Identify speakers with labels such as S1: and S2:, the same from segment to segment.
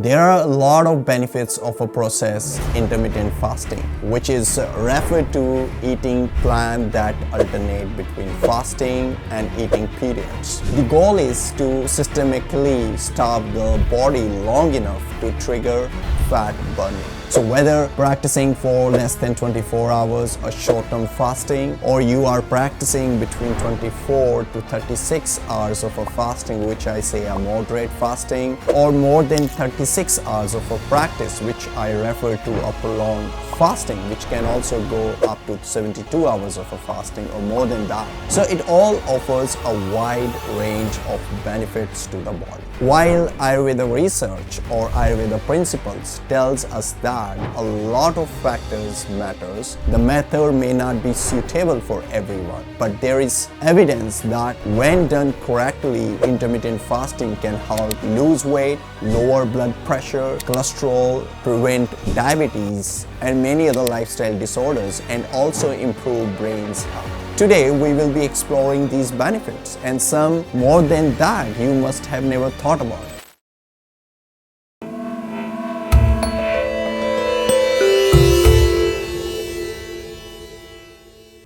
S1: There are a lot of benefits of a process intermittent fasting, which is referred to eating plans that alternate between fasting and eating periods. The goal is to systematically starve the body long enough to trigger fat burning. So whether practicing for less than 24 hours or short-term fasting, or you are practicing between 24 to 36 hours of a fasting, which I say a moderate fasting, or more than 36 hours of a practice, which I refer to a prolonged fasting, which can also go up to 72 hours of a fasting or more than that. So it all offers a wide range of benefits to the body. While Ayurveda research or Ayurveda principles tells us that a lot of factors matters, the method may not be suitable for everyone, but there is evidence that when done correctly, intermittent fasting can help lose weight, lower blood pressure, cholesterol, prevent diabetes, and many other lifestyle disorders, and also improve brain's health. Today we will be exploring these benefits and some more than that you must have never thought about.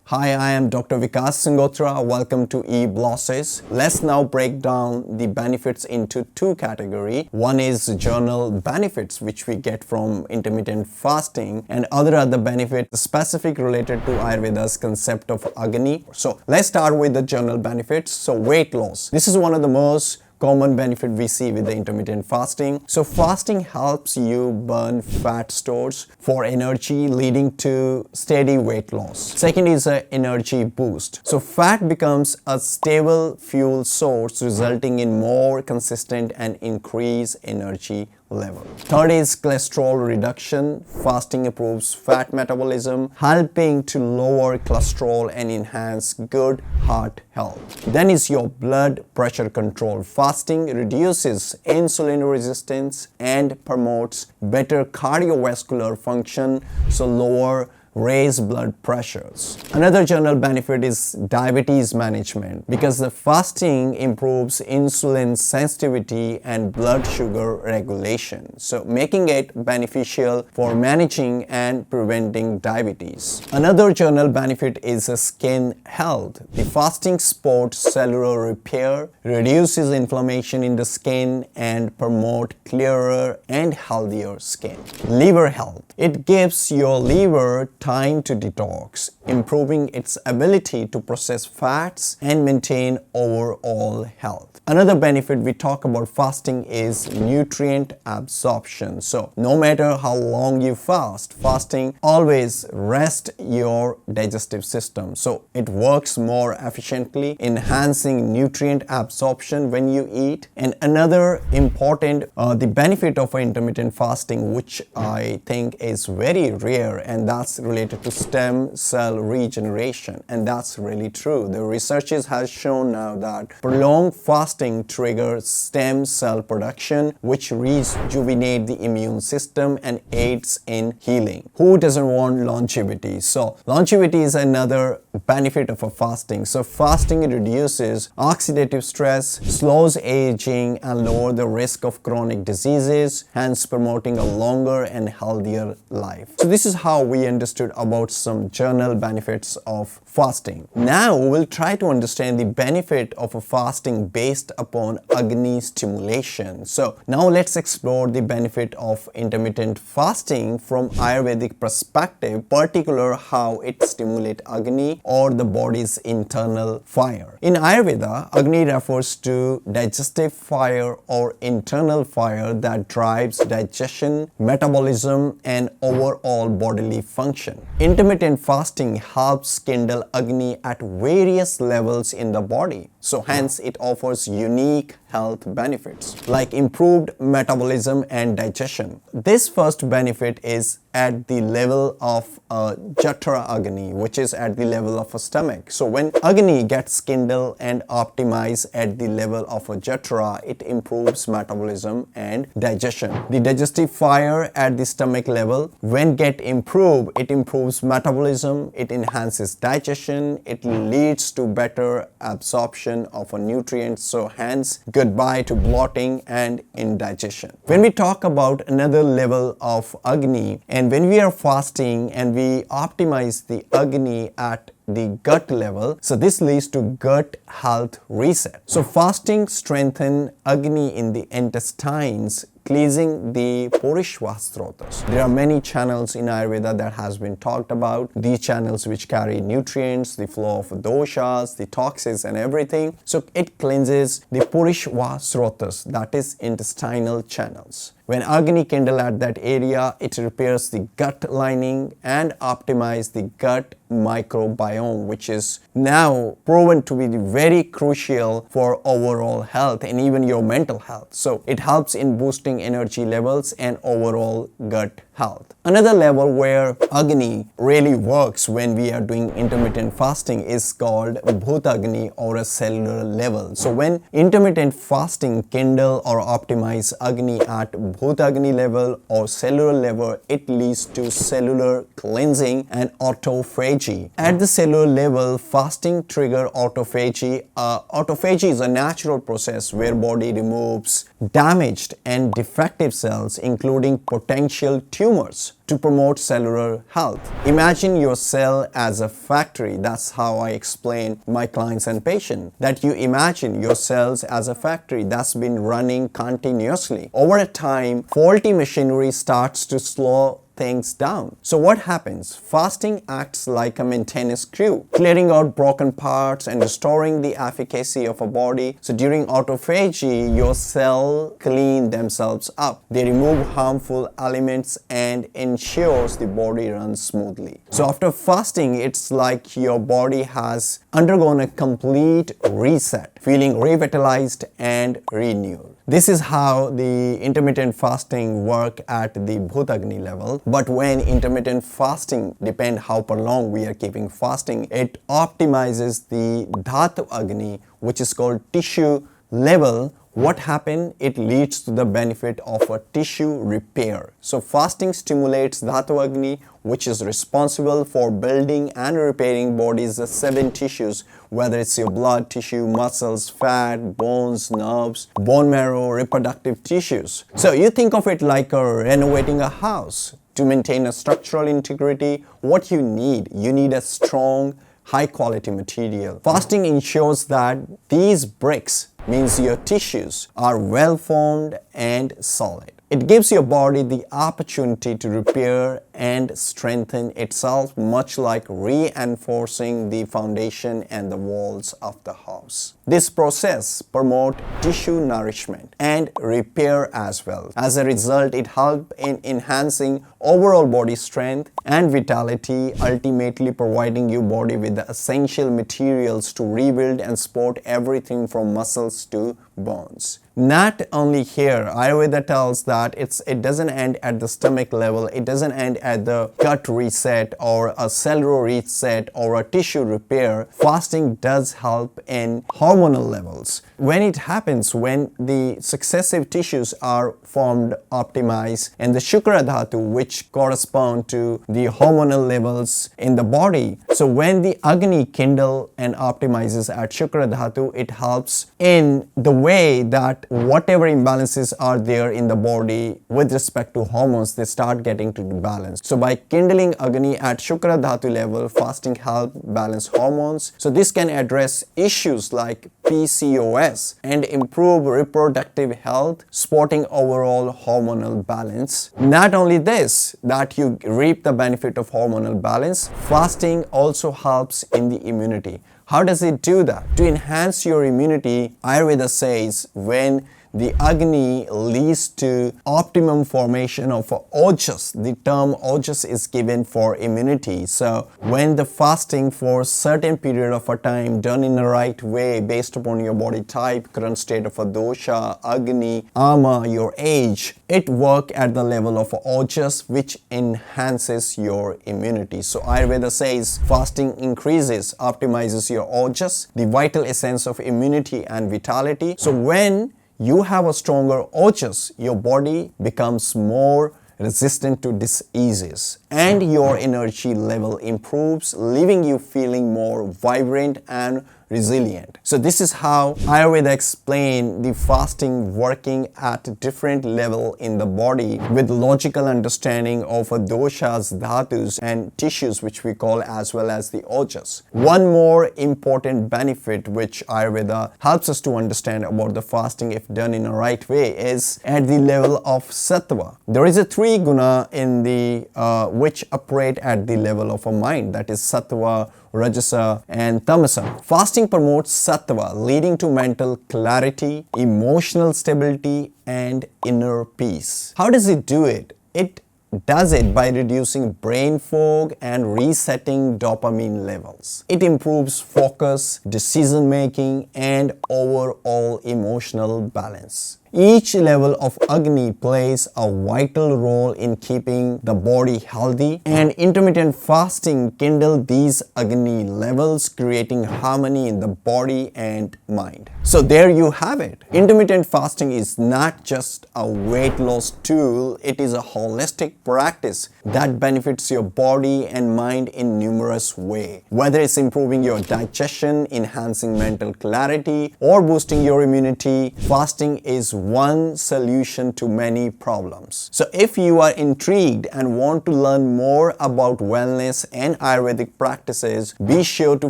S1: Hi, I am Dr. Vikas Sangotra. Welcome to eBlosis. Let's now break down the benefits into two categories. One is general benefits which we get from intermittent fasting, and other are the benefits specific related to Ayurveda's concept of Agni. So let's start with the general benefits. So weight loss. This is one of the most common benefit we see with the intermittent fasting. So fasting helps you burn fat stores for energy, leading to steady weight loss. Second is an energy boost. So fat becomes a stable fuel source, resulting in more consistent and increased energy level. Third is cholesterol reduction. Fasting improves fat metabolism, helping to lower cholesterol and enhance good heart health. Then is your blood pressure control. Fasting reduces insulin resistance and promotes better cardiovascular function, so lower raise blood pressures. Another general benefit is diabetes management, because the fasting improves insulin sensitivity and blood sugar regulation, so making it beneficial for managing and preventing diabetes. Another general benefit is skin health. The fasting supports cellular repair, reduces inflammation in the skin, and promote clearer and healthier skin. Liver health. It gives your liver time to detox, improving its ability to process fats and maintain overall health. Another benefit we talk about fasting is nutrient absorption. So no matter how long you fast, fasting always rests your digestive system. So it works more efficiently, enhancing nutrient absorption when you eat. And another important the benefit of intermittent fasting, which I think is very rare, and that's related to stem cell regeneration. And that's really true. The researches has shown now that prolonged fasting triggers stem cell production, which rejuvenate the immune system and aids in healing. Who doesn't want longevity? So longevity is another benefit of a fasting. So fasting reduces oxidative stress, slows aging, and lower the risk of chronic diseases, hence promoting a longer and healthier life. So this is how we understood about some general benefits of fasting. Now we'll try to understand the benefit of a fasting based upon Agni Stimulation. So now let's explore the benefit of intermittent fasting from Ayurvedic perspective, particular how it stimulates Agni, or the body's internal fire. In Ayurveda, Agni refers to digestive fire or internal fire that drives digestion, metabolism, and overall bodily function. Intermittent fasting helps kindle Agni at various levels in the body. So hence it offers unique health benefits like improved metabolism and digestion. This first benefit is at the level of Jatra Agni, which is at the level of a stomach. So when Agni gets kindled and optimized at the level of a Jatra, it improves metabolism and digestion. The digestive fire at the stomach level, when get improved, it improves metabolism, it enhances digestion, it leads to better absorption absorption of a nutrient, so hence goodbye to bloating and indigestion. When we talk about another level of Agni, and when we are fasting and we optimize the Agni at the gut level, so this leads to gut health reset. So fasting strengthens Agni in the intestines, cleansing the Purishvastrotas. There are many channels in Ayurveda that has been talked about. These channels which carry nutrients, the flow of doshas, the toxins and everything. So it cleanses the Purishvastrotas, that is intestinal channels. When Agni kindle at that area, it repairs the gut lining and optimizes the gut microbiome, which is now proven to be very crucial for overall health and even your mental health. So it helps in boosting energy levels and overall gut health. Another level where Agni really works when we are doing intermittent fasting is called Bhutagni, or a cellular level. So when intermittent fasting kindle or optimize Agni at Bhutagni level or cellular level, it leads to cellular cleansing and autophagy. At the cellular level, fasting trigger autophagy. Autophagy is a natural process where body removes damaged and defective cells, including potential tumors, to promote cellular health. Imagine your cell as a factory. That's how I explain my clients and patients, that you imagine your cells as a factory that's been running continuously. Over a time, faulty machinery starts to slow things down. So what happens? Fasting acts like a maintenance crew, clearing out broken parts and restoring the efficacy of a body. So during autophagy, your cells clean themselves up. They remove harmful elements and ensures the body runs smoothly. So after fasting, it's like your body has undergone a complete reset, feeling revitalized and renewed. This is how the intermittent fasting work at the Bhutagni level. But when intermittent fasting depends how prolonged we are keeping fasting, it optimizes the Dhatu Agni, which is called tissue level. What happens? It leads to the benefit of a tissue repair. So fasting stimulates Dhatu Agni, which is responsible for building and repairing body's 7 tissues, whether it's your blood tissue, muscles, fat, bones, nerves, bone marrow, reproductive tissues. So you think of it like renovating a house. To maintain a structural integrity, what you need a strong, high quality material. Fasting ensures that these bricks, means your tissues, are well formed and solid. It gives your body the opportunity to repair and strengthen itself, much like reinforcing the foundation and the walls of the house. This process promotes tissue nourishment and repair as well. As a result, it helps in enhancing overall body strength and vitality, ultimately providing your body with the essential materials to rebuild and support everything from muscles to bones. Not only here, Ayurveda tells that it doesn't end at the stomach level, it doesn't end at the gut reset or a cellular reset or a tissue repair. Fasting does help in hormonal levels. When it happens, when the successive tissues are formed, optimized, and the Shukra Dhatu, which correspond to the hormonal levels in the body. So when the Agni kindle and optimizes at Shukra Dhatu, it helps in the way that whatever imbalances are there in the body with respect to hormones, they start getting to the balance. So by kindling Agni at Shukra Dhatu level, fasting helps balance hormones. So this can address issues like PCOS and improve reproductive health, supporting overall hormonal balance. Not only this, that you reap the benefit of hormonal balance, fasting also helps in the immunity. How does it do that? To enhance your immunity, Ayurveda says when the Agni leads to optimum formation of ojas. The term ojas is given for immunity. So when the fasting for certain period of a time done in the right way based upon your body type, current state of a dosha, Agni, ama, your age, it work at the level of ojas, which enhances your immunity. So Ayurveda says fasting increases, optimizes your ojas, the vital essence of immunity and vitality. So when you have a stronger ojas, your body becomes more resistant to diseases and your energy level improves, leaving you feeling more vibrant and resilient. So this is how Ayurveda explains the fasting working at different level in the body with logical understanding of doshas, dhatus and tissues, which we call, as well as the ojas. One more important benefit which Ayurveda helps us to understand about the fasting if done in a right way is at the level of sattva. There is a three guna in the which operate at the level of a mind, that is sattva, rajasa and tamasa. Fasting promotes sattva, leading to mental clarity, emotional stability and inner peace. How does it do it? It does it by reducing brain fog and resetting dopamine levels. It improves focus, decision making and overall emotional balance. Each level of Agni plays a vital role in keeping the body healthy, and intermittent fasting kindles these Agni levels, creating harmony in the body and mind. So there you have it. Intermittent fasting is not just a weight loss tool, it is a holistic practice that benefits your body and mind in numerous ways. Whether it's improving your digestion, enhancing mental clarity, or boosting your immunity, fasting is one solution to many problems. So if you are intrigued and want to learn more about wellness and Ayurvedic practices, be sure to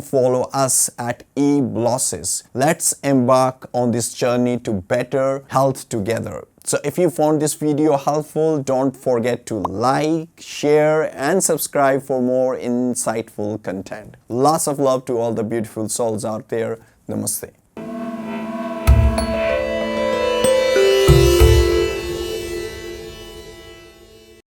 S1: follow us at eBlosis. Let's embark on this journey to better health together. So if you found this video helpful, don't forget to like, share and subscribe for more insightful content. Lots of love to all the beautiful souls out there. Namaste.